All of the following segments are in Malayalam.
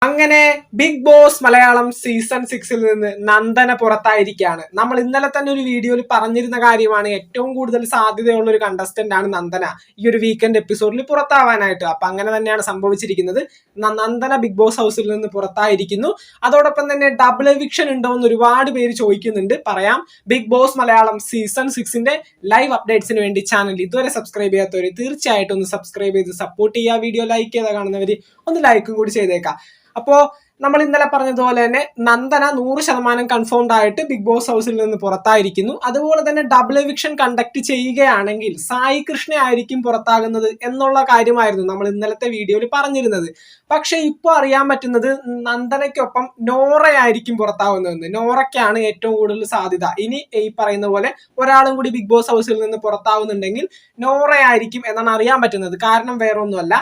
അങ്ങനെ ബിഗ് ബോസ് മലയാളം സീസൺ 6-ൽ നിന്ന് നന്ദന പുറത്തായിരിക്കുകയാണ്. നമ്മൾ ഇന്നലെ തന്നെ ഒരു വീഡിയോയിൽ പറഞ്ഞിരുന്ന കാര്യമാണ്, ഏറ്റവും കൂടുതൽ സാധ്യതയുള്ള ഒരു കണ്ടസ്റ്റന്റ് ആണ് നന്ദന ഈ ഒരു വീക്കെൻഡ് എപ്പിസോഡിൽ പുറത്താവാനായിട്ട്. അപ്പൊ അങ്ങനെ തന്നെയാണ് സംഭവിച്ചിരിക്കുന്നത്. നന്ദന ബിഗ് ബോസ് ഹൗസിൽ നിന്ന് പുറത്തായിരിക്കുന്നു. അതോടൊപ്പം തന്നെ ഡബിൾ എവിക്ഷൻ ഉണ്ടോ എന്ന് ഒരുപാട് പേര് ചോദിക്കുന്നുണ്ട്. പറയാം, ബിഗ് ബോസ് മലയാളം സീസൺ 6-ന്റെ ലൈവ് അപ്ഡേറ്റ്സിന് വേണ്ടി ചാനൽ ഇതുവരെ സബ്സ്ക്രൈബ് ചെയ്യാത്തവര് തീർച്ചയായിട്ടും ഒന്ന് സബ്സ്ക്രൈബ് ചെയ്ത് സപ്പോർട്ട് ചെയ്യുക. വീഡിയോ ലൈക്ക് ചെയ്താൽ കാണുന്നവര് ഒന്ന് ലൈക്കും കൂടി ചെയ്തേക്കാം. അപ്പോ നമ്മൾ ഇന്നലെ പറഞ്ഞതുപോലെ തന്നെ നന്ദന 100% കൺഫേംഡ് ആയിട്ട് ബിഗ് ബോസ് ഹൗസിൽ നിന്ന് പുറത്തായിരിക്കുന്നു. അതുപോലെ തന്നെ ഡബിൾ എവിക്ഷൻ കണ്ടക്ട് ചെയ്യുകയാണെങ്കിൽ സായി കൃഷ്ണ ആയിരിക്കും പുറത്താകുന്നത് എന്നുള്ള കാര്യമായിരുന്നു നമ്മൾ ഇന്നലത്തെ വീഡിയോയിൽ പറഞ്ഞിരുന്നത്. പക്ഷെ ഇപ്പോൾ അറിയാൻ പറ്റുന്നത് നന്ദനയ്ക്കൊപ്പം നോറയായിരിക്കും പുറത്താവുന്നതെന്ന്. നോറയ്ക്കാണ് ഏറ്റവും കൂടുതൽ സാധ്യത. ഇനി ഈ പറയുന്ന പോലെ ഒരാളും കൂടി ബിഗ് ബോസ് ഹൗസിൽ നിന്ന് പുറത്താവുന്നുണ്ടെങ്കിൽ നോറയായിരിക്കും എന്നാണ് അറിയാൻ പറ്റുന്നത്. കാരണം വേറെ ഒന്നുമല്ല,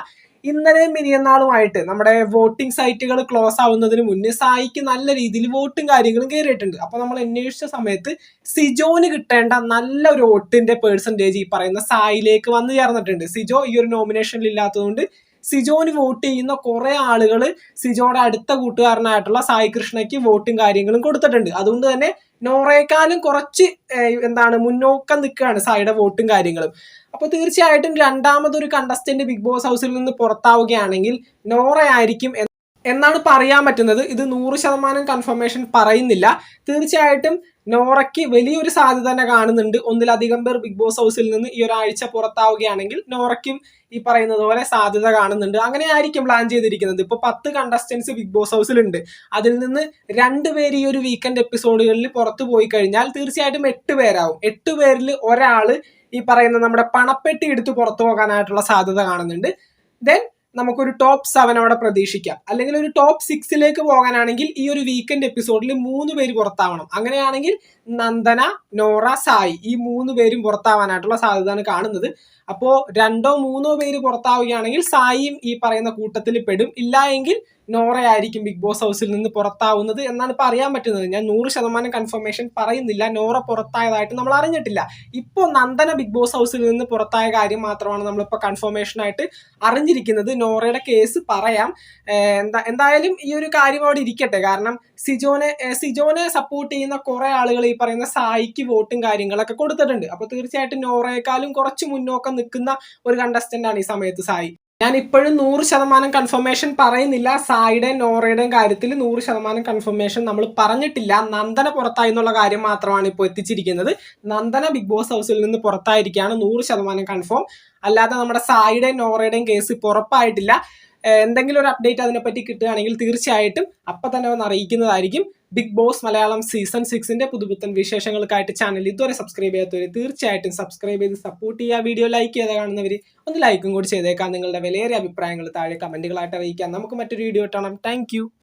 ഇന്നലെയും മിനിയന്നാളുമായിട്ട് നമ്മുടെ വോട്ടിംഗ് സൈറ്റുകൾ ക്ലോസ് ആവുന്നതിന് മുന്നേ സായിക്ക് നല്ല രീതിയിൽ വോട്ടും കാര്യങ്ങളും കയറിയിട്ടുണ്ട്. അപ്പൊ നമ്മൾ അന്വേഷിച്ച സമയത്ത് സിജോന് കിട്ടേണ്ട നല്ലൊരു വോട്ടിന്റെ പെർസെന്റേജ് ഈ പറയുന്ന സായിലേക്ക് വന്നു ചേർന്നിട്ടുണ്ട്. സിജോ ഈ ഒരു നോമിനേഷനിൽ ഇല്ലാത്തതുകൊണ്ട് സിജോന് വോട്ട് ചെയ്യുന്ന കുറെ ആളുകൾ സിജോയുടെ അടുത്ത കൂട്ടുകാരനായിട്ടുള്ള സായി കൃഷ്ണയ്ക്ക് വോട്ടും കാര്യങ്ങളും കൊടുത്തിട്ടുണ്ട്. അതുകൊണ്ട് തന്നെ നോറയെക്കാളും കുറച്ച് മുന്നോക്കം നിൽക്കുകയാണ് സായിയുടെ വോട്ടും കാര്യങ്ങളും. അപ്പോൾ തീർച്ചയായിട്ടും രണ്ടാമതൊരു കണ്ടസ്റ്റന്റ് ബിഗ് ബോസ് ഹൗസിൽ നിന്ന് പുറത്താവുകയാണെങ്കിൽ നോറയായിരിക്കും എന്നാണ് പറയാൻ പറ്റുന്നത്. ഇത് 100% കൺഫർമേഷൻ പറയുന്നില്ല. തീർച്ചയായിട്ടും നോറയ്ക്ക് വലിയൊരു സാധ്യത തന്നെ കാണുന്നുണ്ട്. ഒന്നിലധികം പേർ ബിഗ് ബോസ് ഹൗസിൽ നിന്ന് ഈ ഒരാഴ്ച പുറത്താവുകയാണെങ്കിൽ നോറയ്ക്കും ഈ പറയുന്നത് പോലെ സാധ്യത കാണുന്നുണ്ട്. അങ്ങനെ ആയിരിക്കും പ്ലാൻ ചെയ്തിരിക്കുന്നത്. ഇപ്പോൾ 10 കണ്ടസ്റ്റൻസ് ബിഗ് ബോസ് ഹൗസിലുണ്ട്. അതിൽ നിന്ന് 2 പേര് ഈ ഒരു വീക്കെൻഡ് എപ്പിസോഡുകളിൽ പുറത്തു പോയി കഴിഞ്ഞാൽ തീർച്ചയായിട്ടും 8 പേരാവും. 8 പേരിൽ ഒരാള് ഈ പറയുന്ന നമ്മുടെ പണപ്പെട്ടി എടുത്ത് പുറത്തു പോകാനായിട്ടുള്ള സാധ്യത കാണുന്നുണ്ട്. ദെൻ നമുക്കൊരു ടോപ്പ് 7 അവിടെ പ്രതീക്ഷിക്കാം. അല്ലെങ്കിൽ ഒരു ടോപ്പ് 6-ലേക്ക് പോകാനാണെങ്കിൽ ഈ ഒരു വീക്കെൻഡ് എപ്പിസോഡിൽ 3 പേര് പുറത്താവണം. അങ്ങനെയാണെങ്കിൽ നന്ദന, നോറ, സായി ഈ 3 പേരും പുറത്താവാനായിട്ടുള്ള സാധ്യതയാണ് കാണുന്നത്. അപ്പോൾ 2 or 3 പേര് പുറത്താവുകയാണെങ്കിൽ സായിയും ഈ പറയുന്ന കൂട്ടത്തിൽ പെടും. ഇല്ല എങ്കിൽ നോറയായിരിക്കും ബിഗ് ബോസ് ഹൗസിൽ നിന്ന് പുറത്താവുന്നത് എന്നാണ് ഇപ്പൊ അറിയാൻ പറ്റുന്നത്. ഞാൻ 100% കൺഫർമേഷൻ പറയുന്നില്ല. നോറ പുറത്തായതായിട്ട് നമ്മൾ അറിഞ്ഞിട്ടില്ല. ഇപ്പോൾ നന്ദന ബിഗ് ബോസ് ഹൗസിൽ നിന്ന് പുറത്തായ കാര്യം മാത്രമാണ് നമ്മളിപ്പോൾ കൺഫർമേഷൻ ആയിട്ട് അറിഞ്ഞിരിക്കുന്നത്. നോറയുടെ കേസ് പറയാം. എന്തായാലും ഈ ഒരു കാര്യം അവിടെ ഇരിക്കട്ടെ. കാരണം സിജോനെ സപ്പോർട്ട് ചെയ്യുന്ന കുറെ ആളുകൾ ഈ പറയുന്ന സായിക്ക് വോട്ടും കാര്യങ്ങളൊക്കെ കൊടുത്തിട്ടുണ്ട്. അപ്പൊ തീർച്ചയായിട്ടും നോറയെക്കാളും കുറച്ച് മുന്നോക്കം നിൽക്കുന്ന ഒരു കണ്ടസ്റ്റന്റ് ആണ് ഈ സമയത്ത് സായി. ഞാൻ ഇപ്പോഴും 100% കൺഫർമേഷൻ പറയുന്നില്ല. സായിയുടെയും നോറയുടെയും കാര്യത്തിൽ 100% കൺഫർമേഷൻ നമ്മൾ പറഞ്ഞിട്ടില്ല. നന്ദന പുറത്തായി എന്നുള്ള കാര്യം മാത്രമാണ് ഇപ്പോൾ എത്തിച്ചിരിക്കുന്നത്. നന്ദന ബിഗ് ബോസ് ഹൗസിൽ നിന്ന് പുറത്തായിരിക്കുകയാണ് 100% കൺഫേം. അല്ലാതെ നമ്മുടെ സായിയുടെയും നോറയുടെയും കേസ് ഇപ്പോൾ ഉറപ്പായിട്ടില്ല. എന്തെങ്കിലും ഒരു അപ്ഡേറ്റ് അതിനെപ്പറ്റി കിട്ടുകയാണെങ്കിൽ തീർച്ചയായിട്ടും അപ്പം തന്നെ ഒന്ന് അറിയിക്കുന്നതായിരിക്കും. ബിഗ് ബോസ് മലയാളം സീസൺ 6-ന്റെ പുതുപുത്തൻ വിശേഷങ്ങൾക്കായിട്ട് ചാനൽ ഇതുവരെ സബ്സ്ക്രൈബ് ചെയ്യാത്തവർ തീർച്ചയായിട്ടും സബ്സ്ക്രൈബ് ചെയ്ത് സപ്പോർട്ട് ചെയ്യുക. വീഡിയോ ലൈക്ക് ചെയ്ത് കാണുന്നവർ ഒന്ന് ലൈക്കും കൂടി ചെയ്തേക്കാം. നിങ്ങളുടെ വിലയേറിയ അഭിപ്രായങ്ങൾ താഴെ കമന്റുകളായിട്ട് അറിയിക്കാം. നമുക്ക് മറ്റൊരു വീഡിയോ കാണാം. താങ്ക്